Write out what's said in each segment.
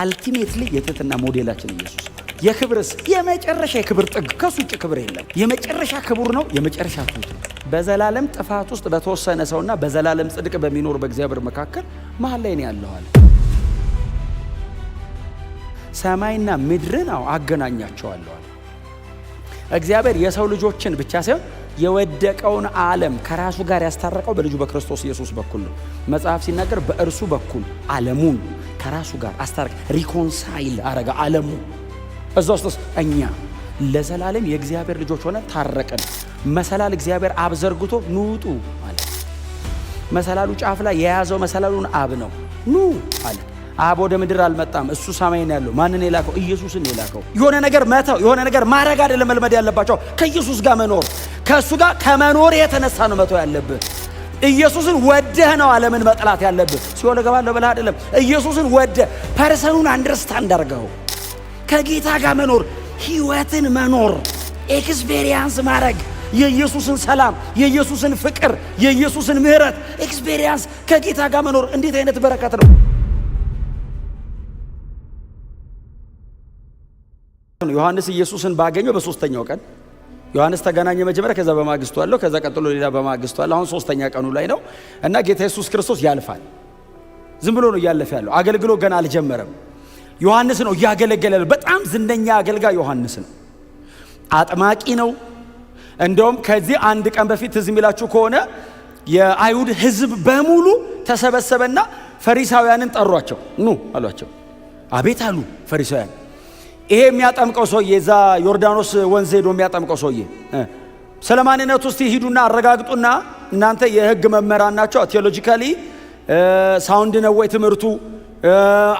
አልቲሜትሊ የትህትና ሞዴላችን ኢየሱስ የክብርስ የመጨረሻ የክብር ጥግ ከሱ ውጭ ክብር የለም። የመጨረሻ ክቡር ነው፣ የመጨረሻ ትሁት ነው። በዘላለም ጥፋት ውስጥ በተወሰነ ሰውና በዘላለም ጽድቅ በሚኖር በእግዚአብሔር መካከል መሃል ላይ ነው ያለዋል። ሰማይና ምድርን አገናኛቸዋለሁ። እግዚአብሔር የሰው ልጆችን ብቻ ሳይሆን የወደቀውን ዓለም ከራሱ ጋር ያስታረቀው በልጁ በክርስቶስ ኢየሱስ በኩል ነው። መጽሐፍ ሲናገር በእርሱ በኩል ዓለሙን ከራሱ ጋር አስታረቀ፣ ሪኮንሳይል አረጋ ዓለሙ። እዛ ውስጥ እኛ ለዘላለም የእግዚአብሔር ልጆች ሆነ ታረቀን። መሰላል እግዚአብሔር አብ ዘርግቶ ኑጡ አለ። መሰላሉ ጫፍ ላይ የያዘው መሰላሉን አብ ነው። ኑ አለ። አብ ወደ ምድር አልመጣም፣ እሱ ሰማይ ነው ያለው። ማንን የላከው? ኢየሱስን የላከው። የሆነ ነገር መተው የሆነ ነገር ማድረግ አይደለም መልመድ ያለባቸው፣ ከኢየሱስ ጋር መኖር። ከእሱ ጋር ከመኖር የተነሳ ነው መተው ያለብህ። ኢየሱስን ወደህ ነው ዓለምን መጥላት ያለብህ። ሲኦል እገባለሁ ብለህ አይደለም። ኢየሱስን ወደህ ፐርሰኑን አንደርስታንድ አድርገው ከጌታ ጋር መኖር፣ ህይወትን መኖር፣ ኤክስፔሪየንስ ማድረግ፣ የኢየሱስን ሰላም፣ የኢየሱስን ፍቅር፣ የኢየሱስን ምህረት ኤክስፔሪየንስ ከጌታ ጋር መኖር እንዴት አይነት በረከት ነው! ዮሐንስ ኢየሱስን ባገኘው በሶስተኛው ቀን ዮሐንስ ተገናኘ መጀመሪያ፣ ከዛ በማግስቱ አለው፣ ከዛ ቀጥሎ ሌላ በማግስቱ አለው። አሁን ሶስተኛ ቀኑ ላይ ነው እና ጌታ ኢየሱስ ክርስቶስ ያልፋል። ዝም ብሎ ነው እያለፈ ያለው። አገልግሎ ገና አልጀመረም። ዮሐንስ ነው እያገለገለ ያለው። በጣም ዝነኛ አገልጋይ ዮሐንስ ነው። አጥማቂ ነው። እንደውም ከዚህ አንድ ቀን በፊት ትዝ የሚላችሁ ከሆነ የአይሁድ ሕዝብ በሙሉ ተሰበሰበና ፈሪሳውያንን ጠሯቸው። ኑ አሏቸው። አቤት አሉ ፈሪሳውያን። ይሄ የሚያጠምቀው ሰውዬ እዛ ዮርዳኖስ ወንዝ ሄዶ የሚያጠምቀው ሰውዬ ስለ ማንነቱ እስቲ ሂዱና አረጋግጡና፣ እናንተ የሕግ መምህራን ናቸው፣ ቴዎሎጂካሊ ሳውንድ ነው ወይ ትምህርቱ?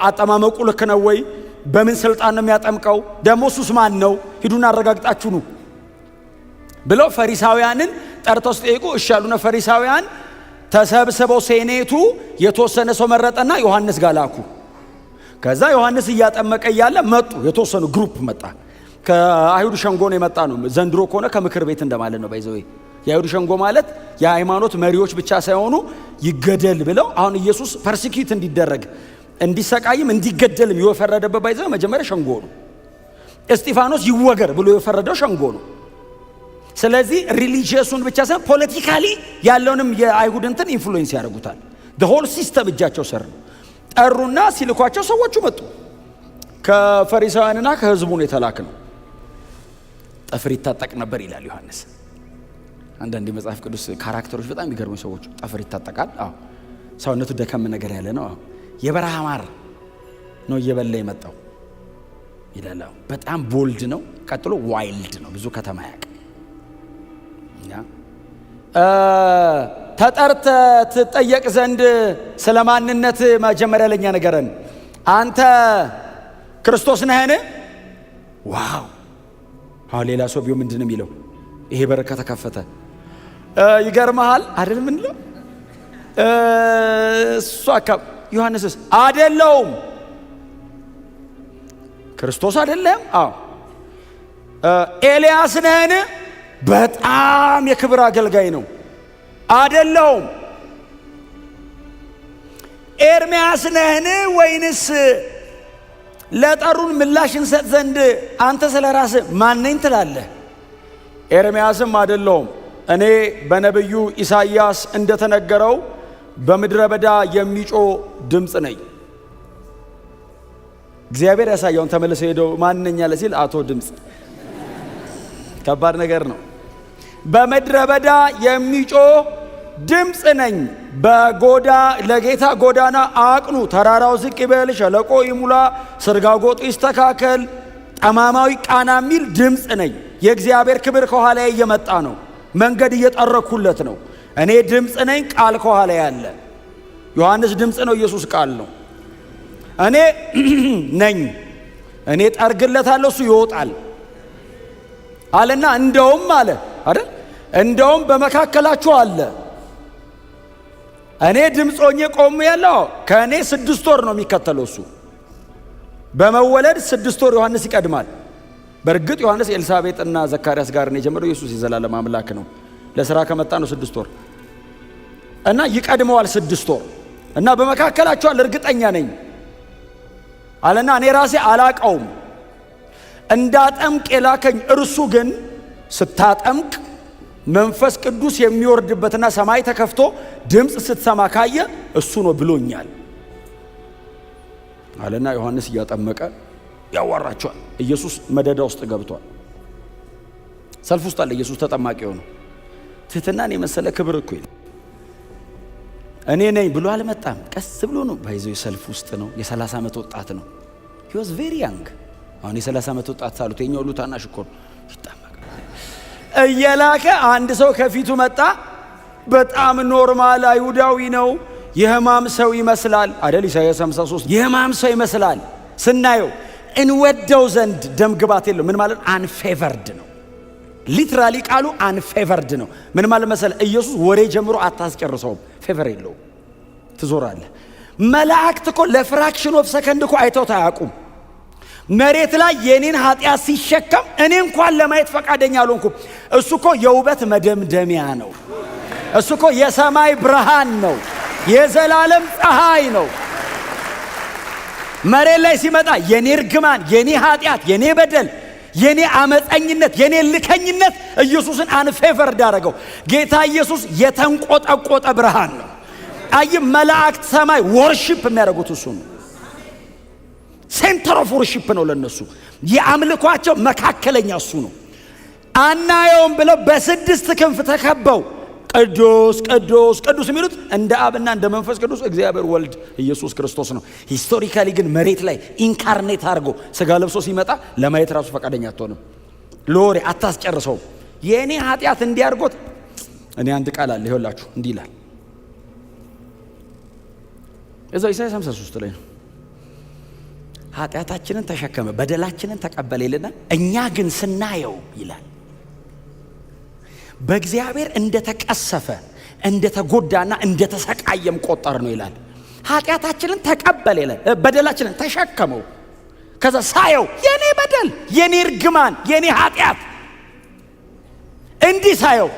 አጠማመቁ ልክ ነው ወይ? በምን ስልጣን ነው የሚያጠምቀው? ደግሞ እሱስ ማን ነው? ሂዱና አረጋግጣችሁ ኑ ብለው ፈሪሳውያንን ጠርተው ሲጠይቁ እሺ ያሉና ፈሪሳውያን ተሰብስበው ሴኔቱ የተወሰነ ሰው መረጠና ዮሐንስ ጋር ላኩ። ከዛ ዮሐንስ እያጠመቀ እያለ መጡ። የተወሰኑ ግሩፕ መጣ። ከአይሁድ ሸንጎ ነው የመጣ ነው። ዘንድሮ ከሆነ ከምክር ቤት እንደማለት ነው። ባይዘው የአይሁድ ሸንጎ ማለት የሃይማኖት መሪዎች ብቻ ሳይሆኑ ይገደል ብለው አሁን ኢየሱስ ፐርሲኪዩት እንዲደረግ እንዲሰቃይም እንዲገደልም የፈረደበት ባይዘው መጀመሪያ ሸንጎ ነው። እስጢፋኖስ ይወገር ብሎ የፈረደው ሸንጎ ነው። ስለዚህ ሪሊጂየሱን ብቻ ሳይሆን ፖለቲካሊ ያለውንም የአይሁድ እንትን ኢንፍሉዌንስ ያደርጉታል። ሆል ሲስተም እጃቸው ስር ነው። ጠሩና ሲልኳቸው ሰዎቹ መጡ። ከፈሪሳውያንና ከህዝቡ ነው የተላክነው። ጠፍር ይታጠቅ ነበር ይላል ዮሐንስ። አንዳንድ የመጽሐፍ ቅዱስ ካራክተሮች በጣም የሚገርሙ ሰዎች። ጠፍር ይታጠቃል። አዎ ሰውነቱ ደከም ነገር ያለ ነው። አዎ የበረሃ ማር ነው እየበላ የመጣው ይላል። በጣም ቦልድ ነው። ቀጥሎ ዋይልድ ነው። ብዙ ከተማ ያውቅ ተጠርተ ትጠየቅ ዘንድ ስለ ማንነት መጀመሪያ ለኛ ነገረን። አንተ ክርስቶስ ነህን? ዋው! አሁን ሌላ ሰው ቢሆን ምንድን ነው የሚለው? ይሄ በር ከተከፈተ ይገርመሃል አይደል? ምን ነው እሱ አካብ ዮሐንስስ አይደለውም ክርስቶስ አይደለም። አዎ ኤልያስ ነህን? በጣም የክብር አገልጋይ ነው። አይደለውም። ኤርምያስ ነህን? ወይንስ ለጠሩን ምላሽ እንሰጥ ዘንድ አንተ ስለ ራስህ ማን ነኝ ትላለህ? ኤርምያስም አይደለውም፣ እኔ በነቢዩ ኢሳይያስ እንደተነገረው በምድረ በዳ የሚጮህ ድምፅ ነኝ። እግዚአብሔር ያሳየውን ተመልሶ ሄደው ማን ነኝ አለ ሲል አቶ ድምፅ። ከባድ ነገር ነው። በምድረ በዳ የሚጮህ ድምፅ ነኝ። ለጌታ ጎዳና አቅኑ፣ ተራራው ዝቅ ይበል፣ ሸለቆ ይሙላ፣ ስርጋጎጡ ይስተካከል፣ ጠማማዊ ቃና የሚል ድምፅ ነኝ። የእግዚአብሔር ክብር ከኋላ እየመጣ ነው። መንገድ እየጠረኩለት ነው። እኔ ድምፅ ነኝ፣ ቃል ከኋላ ያለ። ዮሐንስ ድምፅ ነው፣ ኢየሱስ ቃል ነው። እኔ ነኝ፣ እኔ ጠርግለታለሁ፣ እሱ ይወጣል አለና እንደውም አለ አይደል? እንደውም በመካከላችሁ አለ። እኔ ድምፅ ሆኜ ቆሜ ያለው ከእኔ 6 ወር ነው የሚከተለው እሱ። በመወለድ 6 ወር ዮሐንስ ይቀድማል። በእርግጥ ዮሐንስ ኤልሳቤጥ እና ዘካርያስ ጋር ነው የጀመረው። ኢየሱስ የዘላለም አምላክ ነው። ለሥራ ከመጣ ነው 6 ወር እና ይቀድመዋል 6 ወር እና በመካከላችሁ አለ። እርግጠኛ ነኝ አለና እኔ ራሴ አላቀውም እንዳጠምቅ የላከኝ እርሱ ግን ስታጠምቅ መንፈስ ቅዱስ የሚወርድበትና ሰማይ ተከፍቶ ድምጽ ስትሰማ ካየ እሱ ነው ብሎኛል አለና ዮሐንስ እያጠመቀ ያዋራቸዋል። ኢየሱስ መደዳ ውስጥ ገብቷል። ሰልፍ ውስጥ አለ ኢየሱስ ተጠማቂ ሆኖ። ትህትናን የመሰለ ክብር እኮ እኔ ነኝ ብሎ አልመጣም። ቀስ ብሎ ነው ባይዘው ሰልፍ ውስጥ ነው። የ30 ዓመት ወጣት ነው። he was very young። አሁን የ30 ዓመት ወጣት ሳሉት የኛው ሁሉ ታናሽ እኮ ነው። ይጣመቃል እየላከ አንድ ሰው ከፊቱ መጣ። በጣም ኖርማል አይሁዳዊ ነው። የሕማም ሰው ይመስላል አይደል? ኢሳይያስ 53 የሕማም ሰው ይመስላል። ስናየው እንወደው ዘንድ ደም ግባት የለው። ምን ማለት አንፌቨርድ ነው። ሊትራሊ ቃሉ አንፌቨርድ ነው። ምን ማለት መሰለ? ኢየሱስ ወሬ ጀምሮ አታስጨርሰውም። ፌቨር የለው። ትዞራለህ። መላእክት እኮ ለፍራክሽን ኦፍ ሰከንድ እኮ አይተውት አያውቁም። መሬት ላይ የኔን ኃጢአት ሲሸከም እኔ እንኳን ለማየት ፈቃደኛ አልሆንኩም። እሱ እኮ የውበት መደምደሚያ ነው። እሱ እኮ የሰማይ ብርሃን ነው። የዘላለም ፀሐይ ነው። መሬት ላይ ሲመጣ የኔ እርግማን፣ የኔ ኃጢአት፣ የኔ በደል፣ የኔ አመፀኝነት፣ የኔ ልከኝነት ኢየሱስን አንፌቨርድ አደረገው። ጌታ ኢየሱስ የተንቆጠቆጠ ብርሃን ነው። አይ መላእክት ሰማይ ወርሺፕ የሚያደርጉት እሱ ነው። ሴንተር ኦፍ ወርሺፕ ነው ለነሱ። የአምልኳቸው መካከለኛ እሱ ነው። አናየውም ብለው በስድስት ክንፍ ተከበው ቅዱስ ቅዱስ ቅዱስ የሚሉት እንደ አብና እንደ መንፈስ ቅዱስ እግዚአብሔር ወልድ ኢየሱስ ክርስቶስ ነው። ሂስቶሪካሊ ግን መሬት ላይ ኢንካርኔት አድርጎ ስጋ ለብሶ ሲመጣ ለማየት ራሱ ፈቃደኛ አትሆንም። ለወሬ አታስጨርሰውም። የእኔ ኃጢአት እንዲያርጎት እኔ አንድ ቃል አለ ይኸውላችሁ እንዲህ ይላል። እዛው ኢሳይያስ 53 ላይ ነው። ኃጢአታችንን ተሸከመ በደላችንን ተቀበለ ይልና እኛ ግን ስናየው ይላል በእግዚአብሔር እንደተቀሰፈ እንደተጎዳና እንደተሰቃየም ቆጠር ነው ይላል። ኃጢአታችንን ተቀበለ ይላል። በደላችንን ተሸከመው። ከዛ ሳየው የኔ በደል፣ የኔ እርግማን፣ የኔ ኃጢአት እንዲህ ሳየው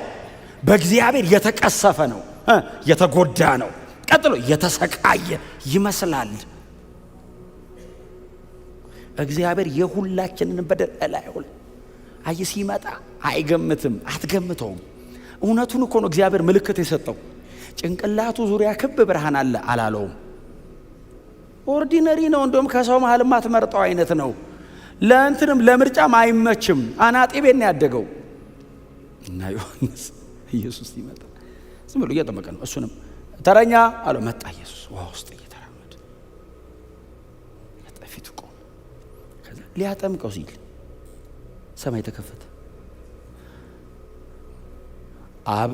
በእግዚአብሔር የተቀሰፈ ነው፣ የተጎዳ ነው። ቀጥሎ የተሰቃየ ይመስላል። እግዚአብሔር የሁላችንን በደል እላዩ አይ ሲመጣ አይገምትም፣ አትገምተውም። እውነቱን እኮ ነው እግዚአብሔር ምልክት የሰጠው። ጭንቅላቱ ዙሪያ ክብ ብርሃን አለ አላለውም። ኦርዲነሪ ነው። እንደውም ከሰው መሃል ማትመርጠው አይነት ነው። ለእንትንም ለምርጫም አይመችም። አናጤ ቤት ነው ያደገው። እና ዮሐንስ ኢየሱስ ሲመጣ ዝም ብሎ እየጠበቀ ነው። እሱንም ተረኛ አለው። መጣ ኢየሱስ ውሃ ውስጥ እየተራመደ ፊቱ ቆመ። ከዛ ሊያጠምቀው ሲል ሰማይ ተከፈተ። አብ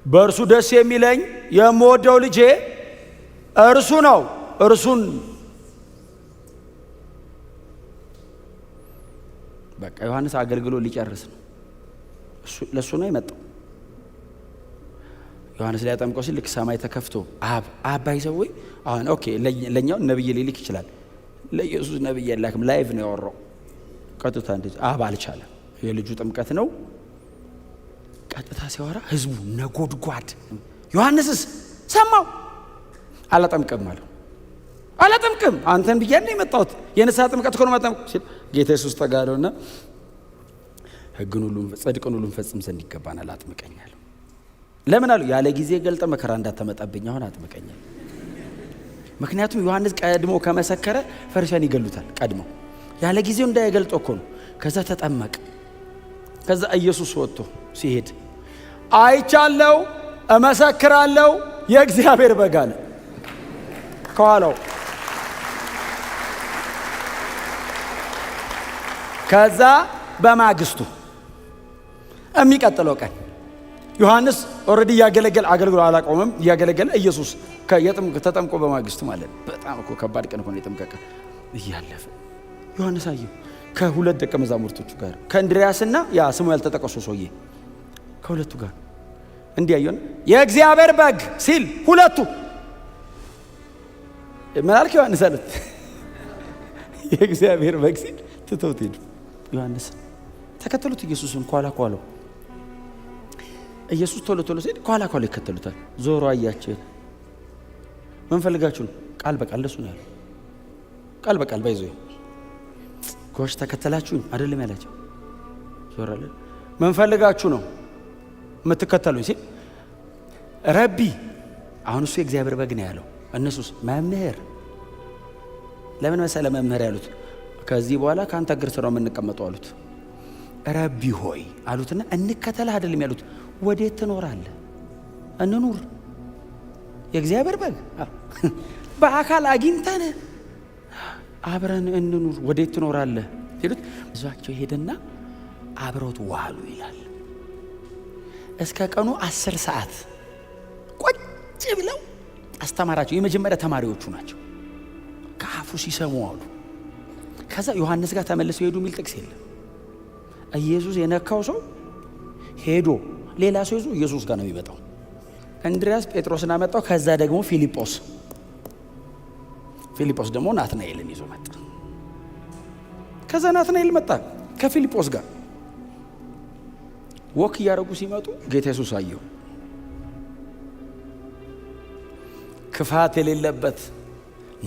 በእርሱ ደስ የሚለኝ የምወደው ልጄ እርሱ ነው፣ እርሱን በቃ ዮሐንስ አገልግሎ ሊጨርስ ነው። ለሱ ነው የመጣው። ዮሐንስ ሊያጠምቀው ሲል ልክ ሰማይ ተከፍቶ አብ ባይዘው አሁን ኦኬ ለኛው ነብይ ሊልክ ይችላል። ለኢየሱስ ነብይ የላክም። ላይቭ ነው ያወራው። ቀጥታ እንደዚህ አብ አልቻለም። የልጁ ጥምቀት ነው። ቀጥታ ሲያወራ ህዝቡ ነጎድጓድ። ዮሐንስስ ሰማው። አላጠምቅም አለው። አላጠምቅም አንተን ብያለሁ የመጣሁት የንስሐ ጥምቀት እኮ ነው መጠምቅ ሲል ጌታ ኢየሱስ ተጋደውና ሕግን ሁሉ ጽድቅን ሁሉ ፈጽም ዘንድ ይገባናል አጥምቀኛል። ለምን አለው? ያለ ጊዜ ገልጠ መከራ እንዳታመጣብኝ አሁን አጥምቀኛል። ምክንያቱም ዮሐንስ ቀድሞ ከመሰከረ ፈሪሳውያን ይገሉታል። ቀድሞ ያለ ጊዜው እንዳይገልጠው እኮ ነው። ከዛ ተጠመቀ። ከዛ ኢየሱስ ወጥቶ ሲሄድ አይቻለው እመሰክራለው የእግዚአብሔር በግ አለ ከኋላው። ከዛ በማግስቱ የሚቀጥለው ቀን ዮሐንስ ኦሬዲ ያገለገለ አገልግሎ አላቆመም። ያገለገለ ኢየሱስ ተጠምቆ በማግስቱ ማለት በጣም እኮ ከባድ ቀን ሆነ። የጥምቀት ቀን እያለፈ ዮሐንስ አየው ከሁለት ደቀ መዛሙርቶቹ ጋር ከእንድሪያስና ያ ስሙ ያልተጠቀሱ ሰውዬ ከሁለቱ ጋር እንዲያየን የእግዚአብሔር በግ ሲል ሁለቱ ምን አልክ ዮሐንስ አሉት። የእግዚአብሔር በግ ሲል ትተውት ሄዱ። ዮሐንስ ተከተሉት ኢየሱስን ኋላ ኋላው። ኢየሱስ ቶሎ ቶሎ ሲል ኋላ ኋላ ይከተሉታል። ዞሮ አያቸው። ምን ፈልጋችሁ ነው? ቃል በቃል ለሱ ነው ያለው። ቃል በቃል ባይዞ ጎሽ ተከተላችሁኝ አይደለም ያላቸው ዞራለ ምን ፈልጋችሁ ነው የምትከተሉኝ ሲል ረቢ አሁን እሱ የእግዚአብሔር በግ ነው ያለው እነሱስ መምህር ለምን መሰለ መምህር ያሉት ከዚህ በኋላ ካንተ እግር ስር ነው የምንቀመጠው አሉት ረቢ ሆይ አሉትና እንከተልህ አይደለም ያሉት ወዴት ትኖራለህ እንኑር የእግዚአብሔር በግ በአካል አግኝተን አብረን እንኑር ወዴት ትኖራለህ ሲሉት እዛቸው ሄደና አብረውት ዋሉ ይላል እስከ ቀኑ 10 ሰዓት ቁጭ ብለው አስተማራቸው የመጀመሪያ ተማሪዎቹ ናቸው ከአፉ ሲሰሙ አሉ ከዛ ዮሐንስ ጋር ተመልሰው ሄዱ የሚል ጥቅስ የለም ኢየሱስ የነካው ሰው ሄዶ ሌላ ሰው ይዞ ኢየሱስ ጋር ነው የሚመጣው እንድሪያስ ጴጥሮስን አመጣው ከዛ ደግሞ ፊልጶስ ደግሞ ናትናኤልን ይዞ መጣ ከዛ ናትናኤል መጣ ከፊልጶስ ጋር ወክ ያረጉ ሲመጡ ጌታ ኢየሱስ አየው ክፋት የሌለበት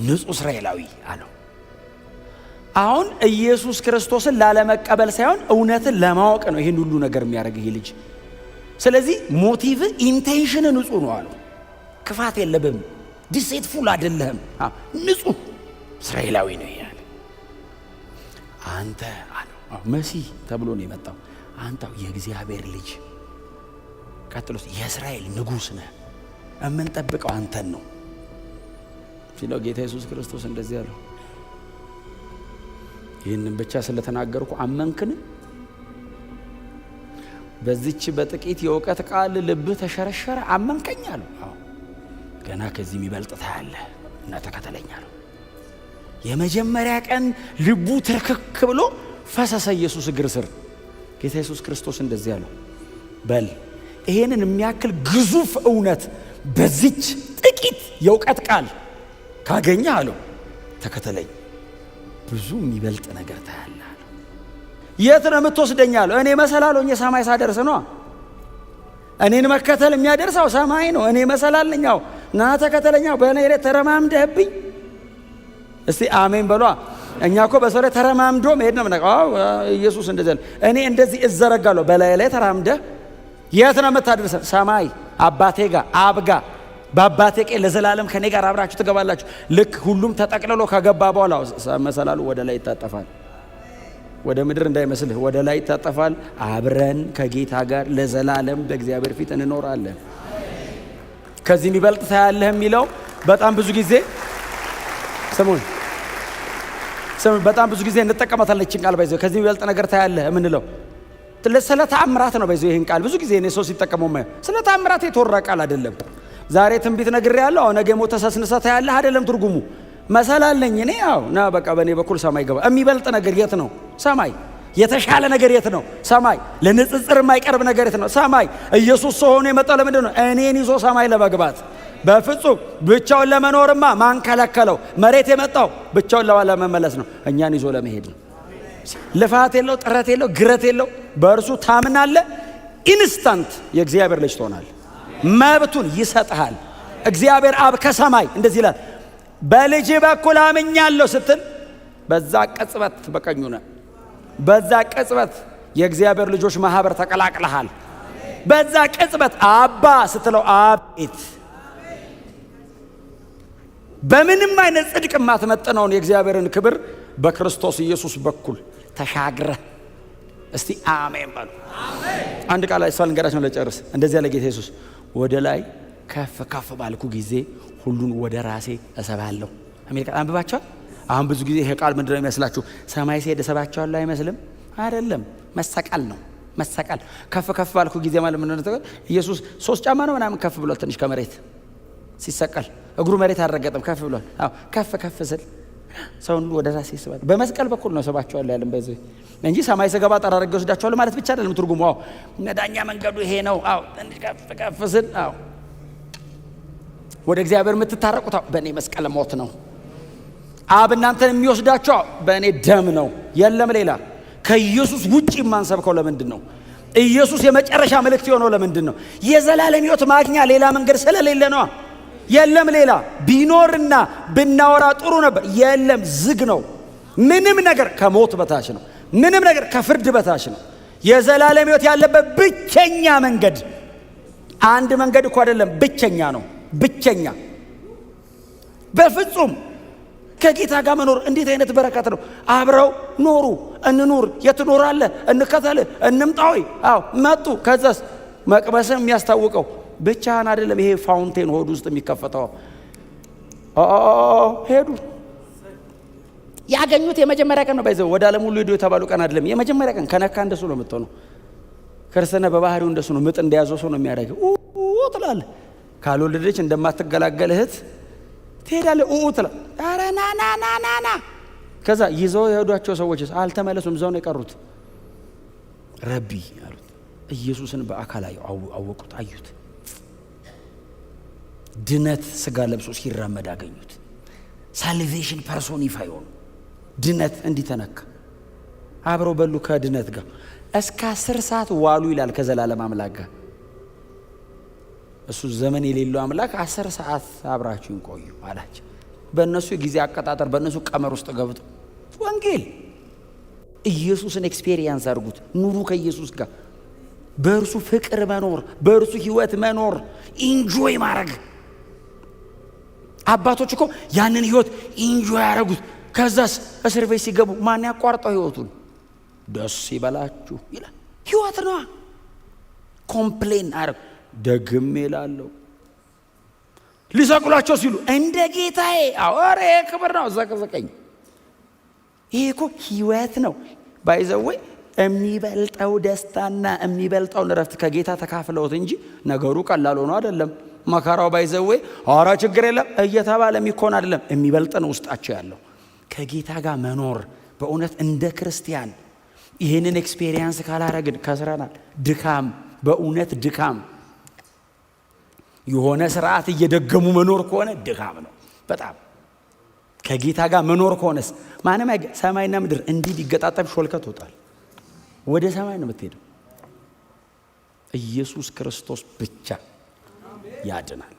ንጹህ እስራኤላዊ አለው አሁን ኢየሱስ ክርስቶስን ላለመቀበል ሳይሆን እውነትን ለማወቅ ነው ይሄን ሁሉ ነገር የሚያደርግ ይሄ ልጅ ስለዚህ ሞቲቭ ኢንቴንሽን ንጹህ ነው አለው ክፋት የለብም ዲሴትፉል አይደለም ንጹህ እስራኤላዊ ነው ይላል አንተ አለው መሲህ ተብሎ ነው የመጣው አንተው የእግዚአብሔር ልጅ ቀጥሎስ የእስራኤል ንጉስ ነህ እምንጠብቀው አንተን ነው ሲለው ጌታ ኢየሱስ ክርስቶስ እንደዚህ ያለው ይህንን ብቻ ስለተናገርኩ አመንክን በዚች በጥቂት የእውቀት ቃል ልብህ ተሸረሸረ አመንከኝ አለው ገና ከዚህ የሚበልጥ ታያለህ እና ተከተለኝ አለው የመጀመሪያ ቀን ልቡ ትርክክ ብሎ ፈሰሰ ኢየሱስ እግር ስር ጌታ ኢየሱስ ክርስቶስ እንደዚህ ያለው በል ይሄንን የሚያክል ግዙፍ እውነት በዚች ጥቂት የእውቀት ቃል ካገኘ አለው ተከተለኝ ብዙ የሚበልጥ ነገር ታያለህ አለው የት ነው የምትወስደኝ አለው እኔ መሰላልሆኜ ሰማይ ሳደርስ ነው እኔን መከተል የሚያደርሰው ሰማይ ነው እኔ መሰላልኛው ና ተከተለኛው በእኔ ላይ ተረማምደህብኝ እስቲ አሜን በሏ እኛ እኮ በሰው ላይ ተረማምዶ መሄድ ነው ምናቀው ኢየሱስ እንደዚህ እኔ እንደዚህ እዘረጋለሁ በላይ ላይ ተራምደህ የት ነው የምታደርሰን ሰማይ አባቴ ጋር አብ ጋር በአባቴ ቀኝ ለዘላለም ከኔ ጋር አብራችሁ ትገባላችሁ ልክ ሁሉም ተጠቅልሎ ከገባ በኋላ መሰላሉ ወደ ላይ ይታጠፋል ወደ ምድር እንዳይመስልህ ወደ ላይ ይታጠፋል አብረን ከጌታ ጋር ለዘላለም በእግዚአብሔር ፊት እንኖራለን ከዚህ የሚበልጥ ታያለህ የሚለው በጣም ብዙ ጊዜ ሰሞን በጣም ብዙ ጊዜ እንጠቀማታለን እቺን ቃል ባይዘው ከዚህ የሚበልጥ ነገር ታያለህ የምንለው ስለ ተአምራት ነው ባይዘው ይሄን ቃል ብዙ ጊዜ እኔ ሰው ሲጠቀመው ስለ ተአምራት የተወራ ቃል አይደለም ዛሬ ትንቢት ነግሬያለሁ ነገ ሞተ ተሰስነሳ ታያለህ አይደለም ትርጉሙ መሰላለኝ እኔ ና በቃ በእኔ በኩል ሰማይ ገባ የሚበልጥ ነገር የት ነው ሰማይ የተሻለ ነገር የት ነው ሰማይ ለንጽጽር የማይቀርብ ነገር የት ነው ሰማይ ኢየሱስ ሰው ሆኖ የመጣው ለምንድን ነው እኔን ይዞ ሰማይ ለመግባት በፍጹም ብቻውን ለመኖርማ ማን ከለከለው መሬት የመጣው ብቻውን ለመመለስ ነው እኛን ይዞ ለመሄድ ነው ልፋት የለው ጥረት የለው ግረት የለው በእርሱ ታምናለህ ኢንስታንት የእግዚአብሔር ልጅ ትሆናለህ መብቱን ይሰጥሃል እግዚአብሔር አብ ከሰማይ እንደዚህ ይላል በልጅ በኩል አምኛለሁ ስትል በዛ ቅጽበት በቀኙ ነህ በዛ ቅጽበት የእግዚአብሔር ልጆች ማህበር ተቀላቅለሃል በዛ ቅጽበት አባ ስትለው አቤት በምንም አይነት ጽድቅ ማትመጥነውን የእግዚአብሔርን ክብር በክርስቶስ ኢየሱስ በኩል ተሻግረ እስቲ አሜን በሉ አሜን አንድ ቃል አይሷል እንገራችሁ ለጨርስ እንደዚህ ያለ ጌታ ኢየሱስ ወደ ላይ ከፍ ከፍ ባልኩ ጊዜ ሁሉን ወደ ራሴ እሰባለሁ አሜሪካ አንብባችኋል አሁን ብዙ ጊዜ ይሄ ቃል ምንድነው የሚመስላችሁ ሰማይ ሲሄድ እሰባቸዋለሁ አይመስልም አይደለም መሰቀል ነው መሰቀል ከፍ ከፍ ባልኩ ጊዜ ማለት ምን ነው ኢየሱስ 3 ጫማ ነው ምናምን ከፍ ብሏል ትንሽ ከመሬት ሲሰቀል እግሩ መሬት አልረገጠም ከፍ ብሏል አዎ ከፍ ከፍ ስል ሰውን ወደ ራሴ ይስባል በመስቀል በኩል ነው ሰባቸዋለሁ ያለን በዚህ እንጂ ሰማይ ስገባ ጠራርገው ወስዳቸዋለሁ ማለት ብቻ አይደለም ትርጉሙ አዎ ነዳኛ መንገዱ ይሄ ነው አዎ ትንሽ ከፍ ከፍ ስል አዎ ወደ እግዚአብሔር የምትታረቁት በእኔ መስቀል ሞት ነው አብ እናንተን የሚወስዳቸው በእኔ ደም ነው የለም ሌላ ከኢየሱስ ውጪ ማንሰብከው ለምንድን ነው ኢየሱስ የመጨረሻ መልእክት የሆነው ለምንድን ነው የዘላለም ሕይወት ማግኛ ሌላ መንገድ ስለሌለ ነው የለም ሌላ ቢኖርና ብናወራ ጥሩ ነበር። የለም ዝግ ነው። ምንም ነገር ከሞት በታች ነው። ምንም ነገር ከፍርድ በታች ነው። የዘላለም ሕይወት ያለበት ብቸኛ መንገድ አንድ መንገድ እኮ አይደለም፣ ብቸኛ ነው። ብቸኛ በፍጹም ከጌታ ጋር መኖር እንዴት አይነት በረከት ነው! አብረው ኖሩ። እንኑር። የት ኖራለህ? እንከተል፣ እንምጣዊ። አዎ መጡ። ከዛስ መቅበስም የሚያስታውቀው ብቻህን አይደለም። ይሄ ፋውንቴን ሆድ ውስጥ የሚከፈተው ሄዱ። ያገኙት የመጀመሪያ ቀን ነው። ባይዘው ወደ ዓለም ሁሉ ሄዱ የተባሉ ቀን አይደለም። የመጀመሪያ ቀን ከነካ እንደሱ ነው የምትሆነው። ክርስትና በባህሪው እንደሱ ነው። ምጥ እንደያዘው ሰው ነው የሚያደርገው። ትላለህ። ካልወለደች እንደማትገላገል እህት ትሄዳለህ። ትላለህ። ኧረ ና። ከዛ ይዘው የሄዷቸው ሰዎች አልተመለሱም። እዛው ነው የቀሩት። ረቢ አሉት። ኢየሱስን በአካል አወቁት፣ አዩት። ድነት ስጋ ለብሶ ሲራመድ አገኙት። ሳልቬሽን ፐርሶኒፋይ ሆኑ። ድነት እንዲተነካ አብረው በሉ ከድነት ጋር እስከ 10 ሰዓት ዋሉ ይላል። ከዘላለም አምላክ ጋር እሱ ዘመን የሌለው አምላክ 10 ሰዓት አብራችሁን ቆዩ አላቸው። በእነሱ የጊዜ አቀጣጠር በእነሱ ቀመር ውስጥ ገብቶ ወንጌል ኢየሱስን ኤክስፔሪየንስ አድርጉት። ኑሩ ከኢየሱስ ጋር በእርሱ ፍቅር መኖር፣ በእርሱ ህይወት መኖር፣ ኢንጆይ ማድረግ። አባቶች እኮ ያንን ህይወት ኢንጆይ ያደረጉት። ከዛስ እስር ቤት ሲገቡ ማን ያቋርጠው ህይወቱን? ደስ ይበላችሁ ይላል። ህይወት ነው። ኮምፕሌን አረግ ደግሜ እላለሁ። ሊሰቅሏቸው ሲሉ እንደ ጌታዬ አወሬ ክብር ነው ዘቀዘቀኝ። ይሄ እኮ ህይወት ነው። ባይዘወይ የሚበልጠው ደስታና የሚበልጠውን ረፍት ከጌታ ተካፍለውት እንጂ ነገሩ ቀላል ሆኖ አይደለም። መከራው ባይዘወይ ኧረ ችግር የለም እየተባለ የሚኮን አይደለም። የሚበልጥ ነው ውስጣቸው ያለው። ከጌታ ጋር መኖር በእውነት እንደ ክርስቲያን ይህንን ኤክስፔሪየንስ ካላረግን ከስረናል። ድካም፣ በእውነት ድካም። የሆነ ስርዓት እየደገሙ መኖር ከሆነ ድካም ነው በጣም። ከጌታ ጋር መኖር ከሆነስ ማንም ሰማይና ምድር እንዲህ ሊገጣጠም ሾልከት ወጣል። ወደ ሰማይ ነው የምትሄደው። ኢየሱስ ክርስቶስ ብቻ ያድናል።